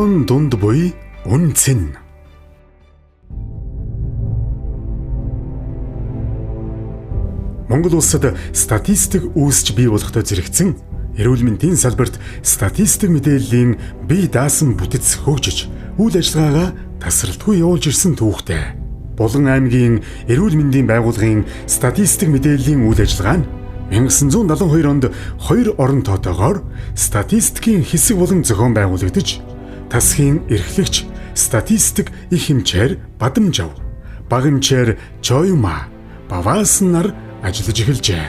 тоон дунд буй үнцэн. Монгол улсад статистик үүсч бий болохтой зэрэгцэн эрүүл мэндийн салбарт статистик мэдээллийн бие даасан бүтэц хөгжиж үйл ажиллагаагаа тасралтгүй явуулж ирсэн түүхтэй. Булган аймгийн эрүүл мэндийн байгууллагын статистик мэдээллийн үйл ажиллагаа нь 1972 онд 2 орон тоотойгоор статистикийн хэсэг болон зохион байгуулагдаж, тасхийн эрхлэгч статистик их хэмжээр Бадамжав, бага хэмжээр Чоюма, Баваасан нар ажиллаж эхэлжээ.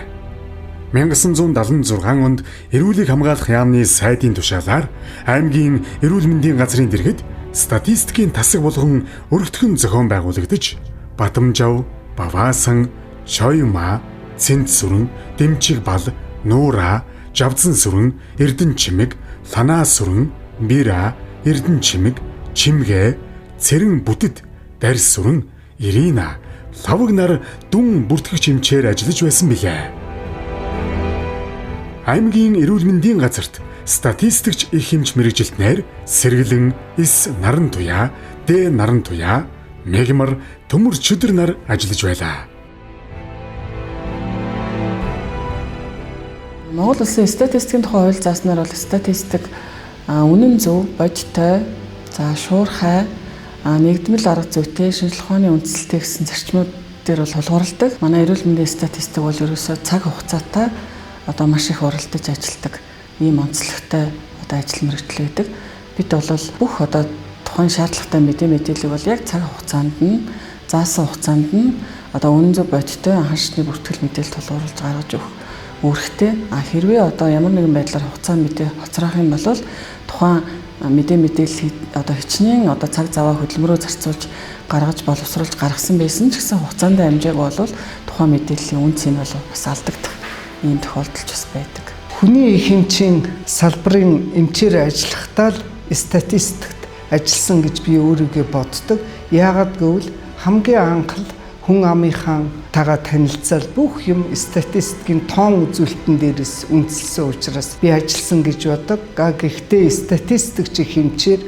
1976 онд эрүүлийг хамгаалах яамны сайдын тушаалаар аймгийн эрүүл мэндийн газрын дэргэд статистикийн тасаг болгон өргөтгөн зохион байгуулагдаж, Бадамжав, Баваасан, Чоюма, Цэнт сүрэн, Дэмчиг бал, Нуура, Жавзан сүрэн, Эрдэн чимэг, Ланаа сүрэн, Бира, Эрдэн чимэг, Чимгээ, Цэрэн бүтэд, Дарс сүрэн, Ирина, Лавг нар дүн бүртгэгч хэмжээр ажиллаж байсан билээ. Аймгийн эрүүл мэндийн газарт статистикч их хэмж мэргэжилтнээр Сэргэлэн, Эс наран туяа, Дэ наран туяа, Мегмар, Төмөр чөдөр нар ажиллаж байлаа. Монгол улсын статистикийн тухай хууль зааснаар бол статистик үнэн зөв, бодиттой, шуурхай, нэгдмэл арга зүйтэй, шинжлэх ухааны үндсэлтэй гэсэн зарчмууд дээр бол тулгуурладаг. Манай эрүүл мэндийн статистик бол ерөөсөө цаг хугацаатай маш их уралдаж ажилладаг ийм онцлогтой ажил мэргэжил байдаг. Бид бол бүх тухайн шаардлагатай мэдээллийг бол яг цаг хугацаанд нь заасан хугацаанд нь үнэн зөв, бодиттой, анхаарчны бүртгэл мэдээлэл тулгуурлаж гаргаж өгөх үүрэгтэй. Хэрвээ ямар нэгэн байдлаар хугацаа мэдээ хоцрох юм бол тухайн мэдээлэл хичнээн цаг заваа хөдөлмөрөөр зарцуулж гаргаж боловсруулж гаргасан байсан ч гэсэн хугацаанд амжааг бол тухайн мэдээллийн үн цэн бол бас алдагдах ийм тохиолдол бас байдаг. Хүний их хэмжээний салбарын эмчээр ажиллахдаа л статистикт ажилласан гэж би өөрийгөө боддог. Яагаад гэвэл хамгийн анхал хүн амынхаа тагаа танилцал бүх юм статистикийн тоон үзүүлэлтэн дээрээс үндэслэсэн учраас би ажилласан гэж бодог. Гэхдээ статистикч хэмжээр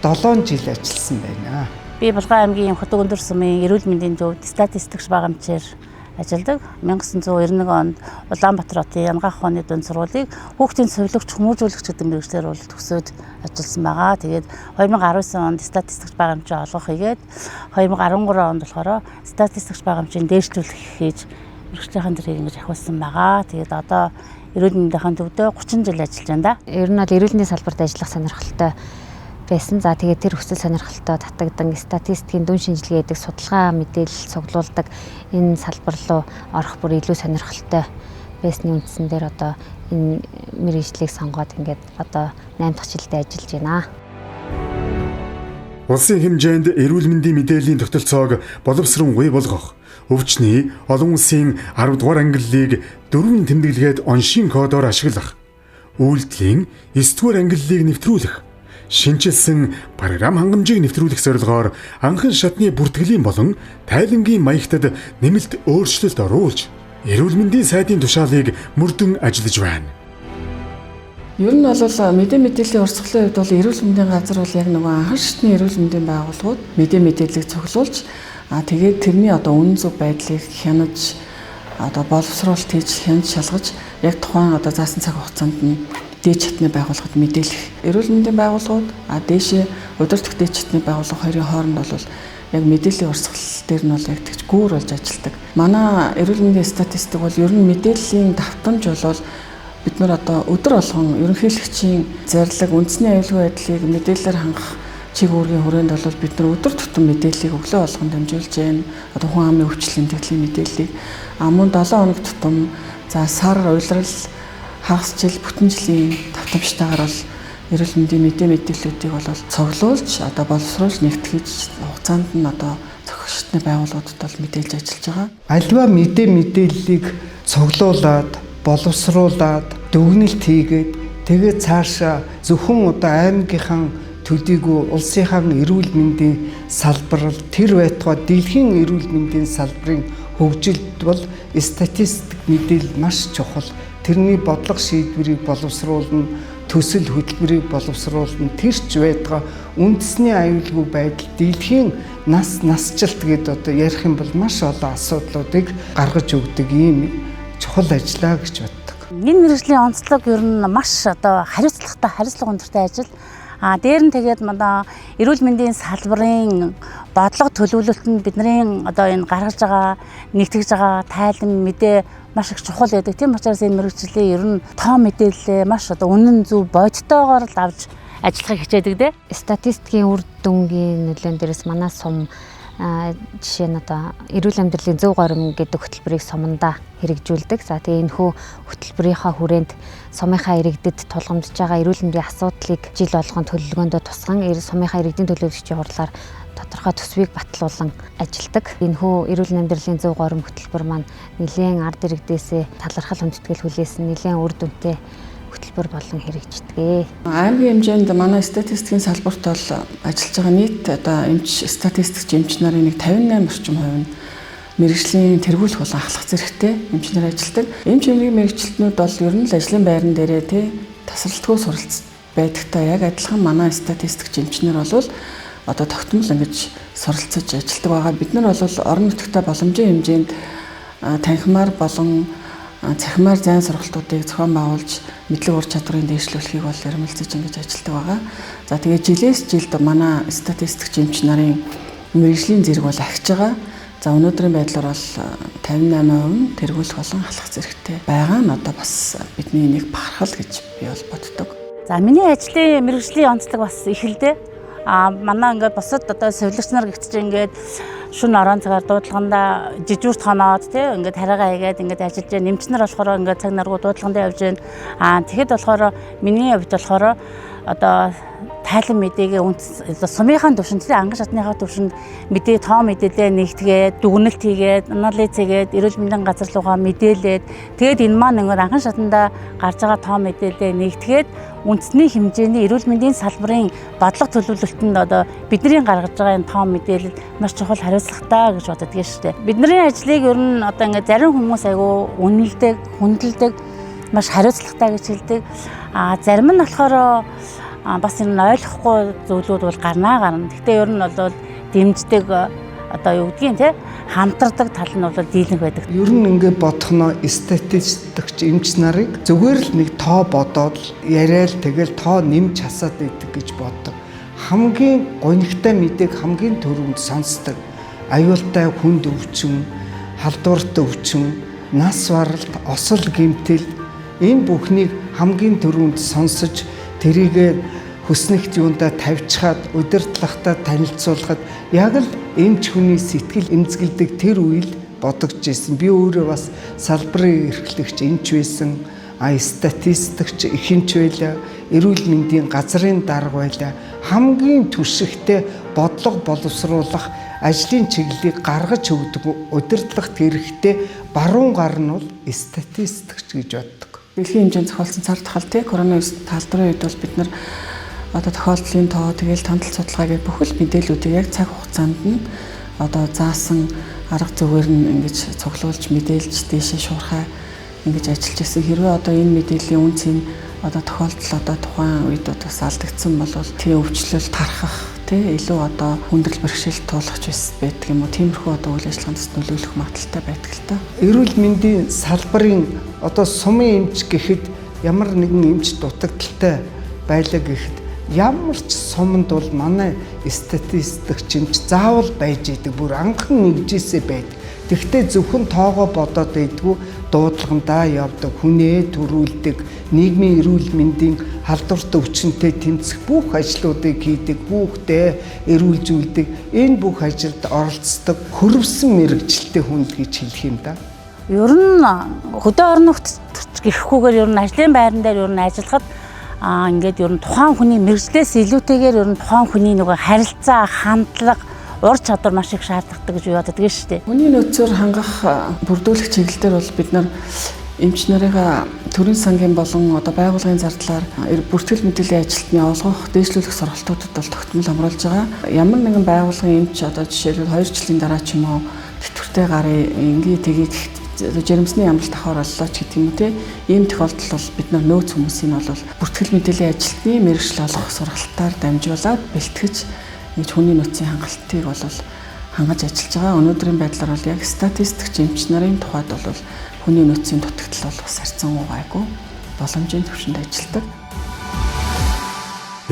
7 жил ажилласан байна. Би Булган аймгийн Хотог өндөр сумын эрүүл мэндийн зөвд статистикч бага хэмжээр ажилладаг. 1991 онд Улаанбаатар хотын Янгаах ухааны дунд сургуулийг хүүхдийн цовлогч, хүмүүжүүлэгч гэдэг мэргэжлэр бол төгсөөд ажилласан байгаа. Тэгээд 2019 онд статистикч бага хэмжээ олгох хийгээд 2013 онд болохоор статистикч бага хэмжээнд дээшлүүлэх хийж мэргэжлийн дэргийг ингэж ахиулсан байгаа. Тэгээд одоо эрүүл мэндийн төвдөө 30 жил ажиллаж байна да. Ер нь бол эрүүл мэндийн салбарт ажиллах сонирхолтой байсан. За тэгээд тэр хүсэл сонирхолтой татагдан статистикийн дүн шинжилгээ гэдэг судалгаа мэдээлэл цуглуулдаг энэ салбар руу орох бүр илүү сонирхолтой байсны үндсэн дээр энэ мэргэжлийг сонгоод 8 дахь жилдээ ажиллаж байна. Улсын хэмжээнд эрүүл мэндийн мэдээллийн тогтолцоог боловсронгүй болгох, өвчний олон улсын 10 дугаар ангиллыг 4 тэмдэглэгээд оншийн кодоор ашиглах, үйлдэлийн 9 дугаар ангиллыг нэвтрүүлэх, шинжилсэн програм хангамжийг нэвтрүүлэх зорилгоор анхан шатны бүртгэлийн болон тайлангийн маягтад нэмэлт өөрчлөлт оруулж эрүүл мэндийн сайдын тушаалыг мөрдөн ажиллаж байна. Ер нь бол мэдээллийн урсгалын хувьд бол эрүүл мэндийн газар бол яг анхан шатны эрүүл мэндийн байгууллагууд мэдээллийг цуглуулж тэгээд тэрний үнэн зөв байдлыг хянаж боловсруулалт хийж хянаж шалгаж яг тухайн заасан цаг хугацаанд нь дээд чатны байгууллагад мэдээлэх. Эрүүл мэндийн байгууллагууд дээшээ удирдах дээд чатны байгууллага хоёрын хооронд бол яг мэдээллийн урсгал дээр нь бол яг тэгж гүүр болж ажилладаг. Манай эрүүл мэндийн статистик бол ер нь мэдээллийн давтамж бол бид нар өдөр болгон ерөнхийлөгчийн зарлаг, үндэсний аюулгүй байдлыг мэдээлэлээр хангах чиг үүргийн хүрээнд бол бид нар өдөр тутам мэдээллийг өглөө болгон дамжуулж байна. Хүн амын өвчлөлийн төглийн мэдээллийг мөн 7 хоног тутам сар, уйлрал, хагас жил, бүтэн жилийн давтамжтайгаар бол эрүүл мэндийн мэдээллүүдийг бол цуглуулж боловсруулж нэгтгэж хугацаанд нь зохицолтны байгууллагуудад бол мэдээлж ажиллаж байгаа. Альва мэдээллийг цуглуулад, боловсруулад, дүгнэлт хийгээд тэгээд цаашаа зөвхөн аймгийнхаа төдийгүй улсынхаа эрүүл мэндийн салбар тэр байтугай дэлхийн эрүүл мэндийн салбарын хөгжилд бол статистик мэдээлэл маш чухал. Тэрний бодлого шийдвэрийг боловсруулна, төсөл хөтөлбөрийг боловсруулна, тэрч байтугай үндэсний аюулгүй байдал, дэлхийн насжилт гэдэг одоо ярих юм бол маш олон асуудлуудыг гаргаж өгдөг ийм чухал ажиллаа гэж боддог. Энэ мэргэжлийн онцлог ер нь маш одоо хариуцлага өндөртэй ажил. Дээр нь тэгээд манай эрүүл мэндийн салбарын бодлого төлөвлөлтөнд бидний одоо энэ гаргаж байгаа, нэгтгэж байгаа тайлан мэдээ маш их чухал байдаг. Тийм учраас энэ мэргэжлийн ер нь тоо мэдээлэл маш одоо үнэн зөв бодтойгоор л авч ажиллахыг хичээдэг дээ. Статистикийн үр дүнгийн нөлөөн дээрээс манай сум жишээ нь одоо эрүүл амьдралын зөв горим гэдэг хөтөлбөрийг сумандаа хэрэгжүүлдэг. За тэгээ энэхүү хөтөлбөрийнхаа хүрээнд сумынхаа иргэдэд тулгамдж байгаа эрүүл мэндийн асуудлыг жил болгон төлөвлөгөөндөө тусган сумынхаа иргэдийн төлөөлөгчийн хурлаар тодорхой төсвийг батлуулан ажилдаг. Энэхүү эрүүл амьдралын зөв горим хөтөлбөр маань нэлээд ард иргэдээсээ талархал хүндэтгэл хүлээсэн нэлээд үр дүнтэй хөтөлбөр болон хэрэгждэг. Аймгийн хэмжээнд манай статистикийн салбарт бол ажиллаж байгаа нийт одоо статистикч эмч нарын нэг 58% нь мэргэжлийн тэргүүлэх болон ахлах зэрэгтэй эмч нар ажилладаг. Эмч эмнэлгийн мэргэжилтнүүд бол ер нь л ажлын байран дээрээ тасралтгүй суралц байдагтай яг адилхан манай статистикч эмч нар бол одоо тогтмол ингэж суралцаж ажилладаг байгаа. Бид нар бол орон нутгад боломжийн хэмжээнд танхимаар болон цахимаар зайн сургалтуудыг зохион байгуулж мэдлэг ур чадварыг дээшлүүлэхийг бол эрмэлзэж ингэж ажилладаг байгаа. За тэгээд жилээс жилд манай статистикч эмч нарын мэргэжлийн зэрэг бол ахиж байгаа. За өнөөдрийн байдлаар бол 58% нь тэргүүлэх болон халах зэрэгтэй байгаа нь одоо бас бидний нэг бахархал гэж би бол боддог. За миний ажлын мэргэжлийн онцлог бас их л дээ. Манай ингээд бусад одоо совилогч нар гихтж ингээд шөнө орон цагаар дуудлаганда жижүүрт хоноод тий ингээд хараагаа хийгээд ингээд ажиллаж байна. Нэмч нар болохоор ингээд цаг наргуу дуудлагандаа явж байна. Тэгэхэд болохоор миний хувьд болохоор одоо тайлан мэдээгээ сумынхаа төвшөнд тий анган шатныхаа төвшөнд мэдээ тоо мэдээлэл нэгтгээд дүгнэлт хийгээд анализ хийгээд эрүүл мэндийн газар руугаа мэдээлээд тэгээд энэ маань ингээд анхан шатанда гарч байгаа тоо мэдээлэл нэгтгээд үндэсний хэмжээний эрүүл мэндийн салбарын бодлого төлөвлөлтөнд одоо бидний гаргаж байгаа энэ тоо мэдээлэл маш чухал хариуцлагатай гэж боддог шүү дээ. Бидний ажлыг ер нь одоо ингээд зарим хүмүүс айгүй үнэлдэг, хүндэлдэг, маш хариуцлагатай гэж хэлдэг. Зарим нь болохоор бас энэ ойлгохгүй зүйлүүд бол гарна. Гэхдээ ер нь бол дэмждэг одоо юу гэдгийг те хамтардаг тал нь бол дийлэнх байдаг. Ер нь ингээд бодохноо статистикч эмч нарыг зүгээр л нэг тоо бодоод яриад тэгэл тоо нэмж хасаад идэг гэж боддог. Хамгийн гонигтай мэдээг хамгийн түрүүнд сонсдог. Аюултай хүнд өвчин, халдвартай өвчин, нас баралт, осол гэмтэл энэ бүхнийг хамгийн түрүүнд сонсож тэрийгэ хүснэгт юундаа тавьчихад удирдлагатай танилцуулахад яг л эмч хүний сэтгэл эмзэглэдэг тэр үйл бодогдож ирсэн. Би өөрөө бас салбарын эрхлэгч эмч байсан, статистикч ихэнч байлаа, эрүүл мэндийн газрын дарга байлаа. Хамгийн түшигтэй бодлого боловсруулах ажлын чиглэлийг гаргаж өгдөг удирдлагт хэрэгтэй баруун гар нь бол статистикч гэж боддог. Дэлхийн хэмжээнд зохиолсон цар тахал тий коронавирус талбарын үед бол бид нар одоо тохиолдлын тоо тэгэл тандал судалгаа гэх бүхэл мэдээллүүдийг яг цаг хугацаанд нь одоо заасан арга зүгээр нь ингэж цуглуулж мэдээлж дээшээ шуурхай ингэж ажиллаж ирсэн. Хэрвээ одоо энэ мэдээллийн үнцийн одоо тохиолдол одоо тухайн үед бас алдагдсан бол тэр өвчлөл тархах тий илүү одоо хүндрэл бэрхшээл туулах байдаг юм уу? Тиймэрхүү одоо үйл ажиллагаанд нөлөөлөх магадaltaй байдаг л та. Эрүүл мэндийн салбарын одоо сумын эмч гэхэд ямар нэгэн эмч дутагдaltaй байлаа гэхэд ямар ч суманд бол манай статистикч эмч заавал байж идэг, бүр анхан нэгжээсээ байдаг. Тэгвэл зөвхөн тоогоо бодоод байдгүй дуудлагандаа явдаг, хүнээ төрүүлдэг, нийгмийн эрүүл мэндийн халдвартай өвчнөд тэмцэх бүх ажлуудыг хийдэг, хүүхдээ эрүүлжүүлдэг, энэ бүх ажилд оролцдог хөрвсөн мэрэгчлээ хүнд гэж хэлэх юм да. Ер нь хөдөө орон нутгт гэхгүйгээр ер нь ажлын байран дээр ер нь ажиллахад ингээд ер нь тухайн хүний мэрэгчлээс илүүтэйгээр ер нь тухайн хүний нөгөө харилцаа, хандлага, ур чадвар маш их шаардлагатай гэж боддог шүү дээ. Хүний нөөцөөр хангах бүрдүүлэх чиглэлээр бол бид нар эмч нарыгаа төрийн сангийн болон одоо байгууллагын зардлаар бүртгэл мэдээллийн ажилтны олгох, дээшлүүлэх сургалтуудад бол тогтмол хамруулж байгаа. Ямар нэгэн байгууллагын эмч одоо жишээлбэл 2 жилийн дараа ч юм уу тэтгэвртэй гарыг ингээ тгийг жирэмсний амралт авахар боллоо ч гэдэг юм уу те. Ийм тохиолдол бол бид нар нөөц хүмүүсийн бол бүртгэл мэдээллийн ажилтны мэргэжил олгох сургалтаар дамжуулаад бэлтгэж ингэж хүний нөөцийн хангалтыг бол хангаж ажиллаж байгаа. Өнөөдрийн байдлаар бол яг статистикч эмч нарын тухайд бол хүний нөөцийн дутагдал бол бас харьцангуй гайгүй боломжийн түвшинд ажилладаг.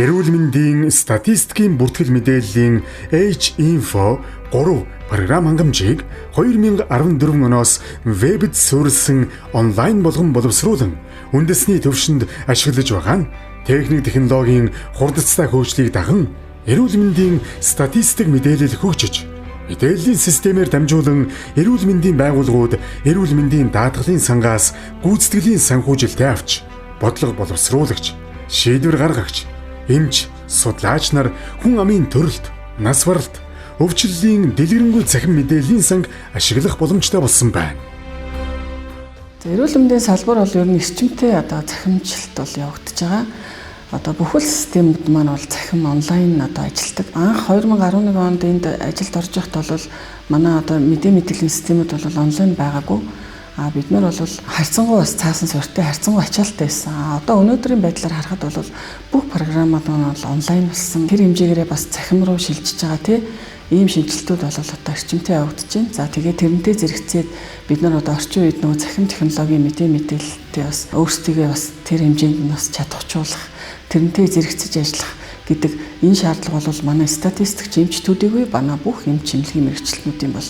Эрүүл мэндийн статистикийн бүртгэл мэдээллийн H-Info 3 програм хангамжийг 2014 оноос вебд суурилсан онлайн болгон боловсруулан үндэсний түвшинд ашиглаж байгаа нь техник технологийн хурдцтай хөгжлийг даган эрүүл мэндийн статистик мэдээлэл хөгжиж мэдээллийн системээр дамжуулан эрүүл мэндийн байгууллагууд эрүүл мэндийн даатгалын сангаас гүйцэтгэлийн санхүүжилтээ авч бодлого боловсруулагч, шийдвэр гаргагч, эмч, судлаач нар хүн амын төрөлт, нас баралт, өвчлөлийн дэлгэрэнгүй цахим мэдээллийн санг ашиглах боломжтой болсон байна. Эрүүл мэндийн салбар бол ер нь эрчимтэй захимжилт бол явагдаж байгаа. Бүхэл системүүд маань бол захим онлайн ажилладаг. Анх 2011 онд энд ажилд орж байхад бол манай мэдээллийн системүүд бол онлайн байгаагүй. Бид нар бол харьцангуй бас цаасан суурьтай харьцангуй ачаалттай байсан. Өнөөдрийн байдлаар харахад бол бүх програмууд нь онлайн болсон. Тэр хэмжээгээрээ бас цахим руу шилжиж байгаа ийм шинжилтүүд бол эрчимтэй явагдаж байна. За тэгээд тэрнтэй зэрэгцээд бид нар орчин үед нөгөө цахим технологийн мэдээлэлтэй бас өөрсдийгөө бас тэр хэмжээнд нь бас чадахжуулах, тэрнтэй зэрэгцэж ажиллах гэдэг энэ шаардлага бол манай статистикч эмчтүүдийн манай бүх эмч чимлэгийн мэргэжилтнүүдийн бол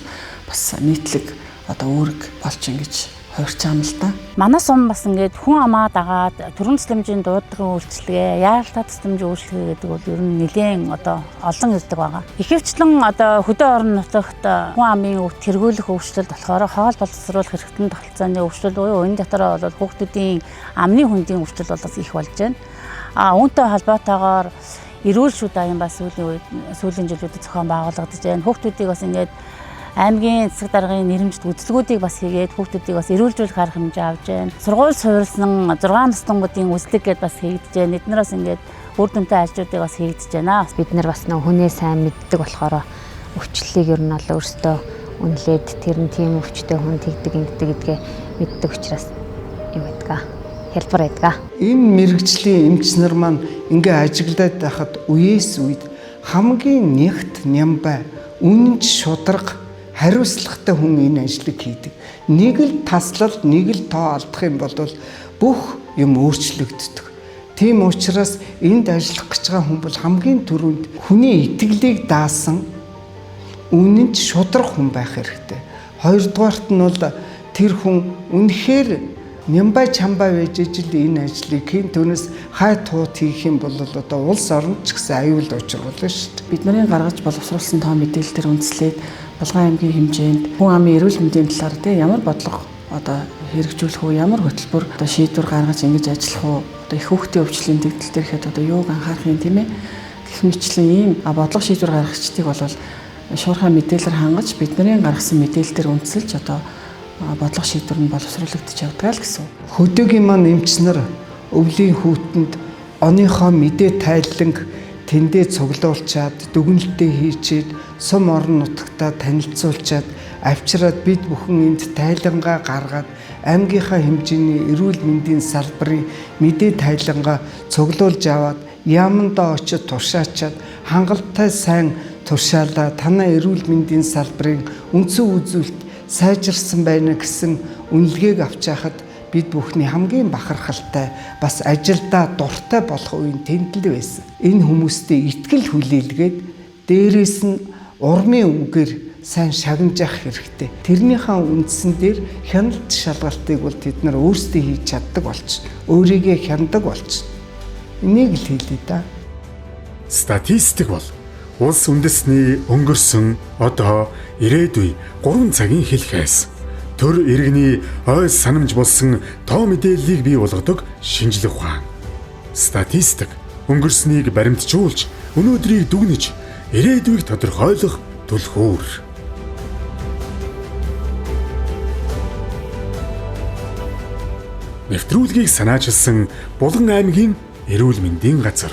бас нийтлэг үүрэг болж ингэж хувирч байгаа юм л да. Манай сум бас ингээд хүн амаа дагаад төрийн төслөмжийн дуудлагын үйлчилгээ, яаралтай төслөмжийн үйлчилгээ гэдэг бол ер нь нэлээд олон ирдэг байгаа. Ихэвчлэн хөдөө орон нутагт хүн амын тэргүүлэх өвчлөлт болохоор хоол боловсруулах хэрэгтэн тогтолцооны өвчлөл буюу энэ дотор бол хүүхдүүдийн амны хүндийн өвчлөл бол их болж байна. Үүнтэй холбоотойгоор эрүүл шүд аян бас сүүлийн жилүүдэд зохион байгуулагдаж байна. Хүүхдүүдийг бас ингээд аймгийн засаг даргын нэрэмжит үзлэгүүдийг бас хийгээд хүүхдүүдийг бас эрүүлжүүлэх арга хэмжээ авч байна. Сургууль суурилсан 6 настангуудын үзлэг гэдээ бас хийгдэж байна. Эднээс ингээд үр дүнтэй ажлуудыг бас хийгдэж байна. Бид нар бас нэг хүнээ сайн мэддэг болохоор өвчлөлийг ер нь өөрсдөө үнэлээд тэр нь тийм өвчтэй хүн тэгдэг ингэдэг гэдгээ мэддэг учраас юу гэдгээ хэлбэр байдаг. Энэ мэрэгжлийн эмч нар маань ингээ ажиглаад байхад үеэс үед хамгийн нэгт нямбай, үнэнч шударга, хариуцлагатай хүн энэ ажлыг хийдэг. Нэг л таслал, нэг л тоо алдах юм бол бүх юм өөрчлөгддөг. Тийм учраас энд ажиллах гэж байгаа хүн бол хамгийн түрүүнд хүний итгэлийг даасан үнэнч шударга хүн байх хэрэгтэй. Хоёрдугаарт нь бол тэр хүн үнэхээр нямбай чамбай байж ижил энэ ажлыг хийн түүнээс хай туут хийх юм бол улс орнд ч гэсэн аюул учруулна шүү дээ. Бид нарын гаргаж боловсруулсан тоо мэдээлэл төр үндэслээд Булган аймгийн хэмжээнд хүн амын эрүүл мэндийн талаар ямар бодлого хэрэгжүүлэх үү, ямар хөтөлбөр шийдвэр гаргаж ингэж ажиллах уу, их хүүхдийн өвчлөлийн тэгдэл дээр ихэд юуг анхаарах юм тийм ээ. Гэх мэтлэн ийм бодлого шийдвэр гаргагчдыг бол шуурхай мэдээлэлээр хангаж бидний гаргасан мэдээлэл төр үндэслэж бодлого шийдвэр нь боловсруулагдаж явдаг л гэсэн. Хөдөөгийн маань эмч нар өвлийн хүүтэнд оныхоо мэдээ тайланг тэндээ цуглуулчаад дүгнэлтээ хийчихэд сум орон нутагтаа танилцуулчаад авчираад бид бүхэн энд тайлангаа гаргаад аймгийнхаа хэмжээний эрүүл мэндийн салбарын мэдээ тайлангаа цуглуулж аваад яамандаа очиж туршаачаад хангалттай сайн туршаалаа танай эрүүл мэндийн салбарын үндсэн үзүүлэлт сайжирсан байна гэсэн үнэлгээг авч яхад бид бүхний хамгийн бахархалтай бас ажилдаа дуртай болох үеийн тэмдэглэл байсан. Энэ хүмүүстэй итгэл хүлээлгээд дээрээс нь урмын үгээр сайн шагнажах хэрэгтэй. Тэрнийхээ үндсэн дээр хяналт шалгалтыг бол тэд нар өөрсдөө хийж чаддаг болчих. Өөрийгөө хяндаг болчих. Энийг л хэлээ да. Статистик бол улс үндэсний өнгөрсөн ирээдүй 3 цагийн хэлхээс төр иргэний ой санамж болсон тоо мэдээллийг бий болгодог шинжлэх ухаан. Статистик өнгөрснийг баримтжуулж, өнөөдрийг дүгнэж, ирээдүйг тодорхойлох түлхүүр. Нэвтрүүлгийг санаачилсан Булган аймгийн эрүүл мэндийн газар.